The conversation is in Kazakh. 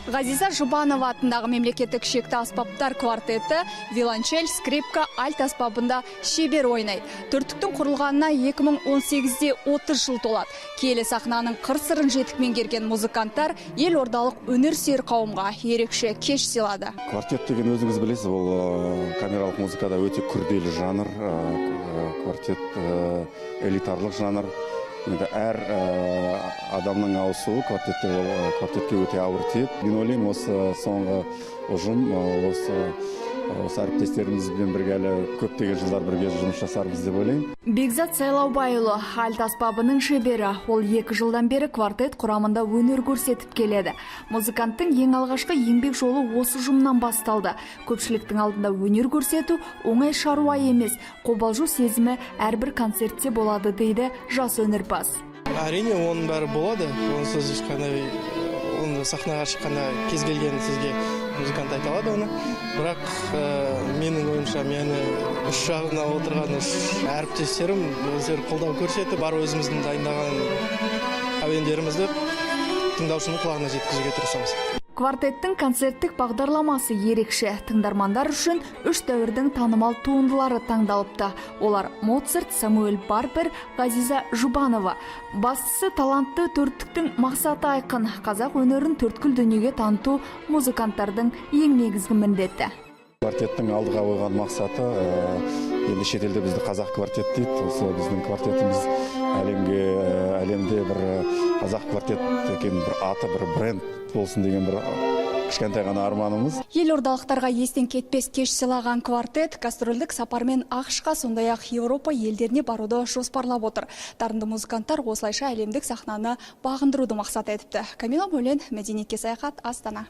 Ғазиза Жұбанова атындағы мемлекеттік шекті аспаптар квартеті виолончель, скрипка, альт аспабында шебер ойнайды. Төрттіктің құрылғанына 2018-де 30 жыл толады. Киелі сахнаның қыр-сырын жетік меңгерген музыканттар ел ордалық өнер-сүйер қауымға ерекше кеш сыйлады. Квартет деген өзіңіз білесіз, ол камералық музыкада өте күрделі жанр. Квартет элитарлық жанр. Әр адамның ауысуы квартетке өте ауыр тиеді. Мен ойлаймын, осы соңғы ұжым, осы әріптестерімізбен бірге әлі көптеген жылдар бірге жұмыс жасармыз деп ойлаймын. Бекзат Сайлаубайұлы альт аспабының шебері. Ол 2 жылдан бері квартет құрамында өнер көрсетіп келеді. Музыканттың ең алғашқы еңбек жолы осы ұжымнан басталды. Көпшіліктің алдында өнер көрсету оңай шаруа емес. Қобалжу сезімі әрбір концертте болады дейді жас өнерпаз. Әрине, оның бәрі болады. Онсыз ешқандай, оны сахнаға шыққанда кез келген сізге музыкант айта алады оны. Бірақ менің ойымша, мені үш жағына отырған әріптестерім өздері қолдау көрсетіп, бар өзіміздің дайындаған әуендерімізді тыңдаушының құлағына жеткізуге тырысамыз. Квартеттің концерттік бағдарламасы ерекше. Тыңдармандар үшін 3 дәуірдің танымал туындылары таңдалыпты. Олар Моцарт, Самуэль Барбер, Ғазиза Жұбанова. Бастысы талантты төрттіктің мақсаты айқын. Қазақ өнерін төрткүл дүниеге таныту музыканттардың ең негізгі міндеті. Квартеттің алдыға қойған мақсаты, енді шетелде бізді қазақ квартет дейді. Осы біздің квартетіміз әлемде бір қазақ квартет екен, бір аты, бір бренд болсын деген бір кішкентай ғана арманымыз. Елордалықтарға естен кетпес кеш сыйлаған квартет гастрольдік сапармен ақш-қа, сондай-ақ Еуропа елдеріне баруды жоспарлап отыр. Дарынды музыканттар осылайша әлемдік сахнаны бағындыруды мақсат етіпті. Камила Бөлен, мәдениетке саяхат, Астана.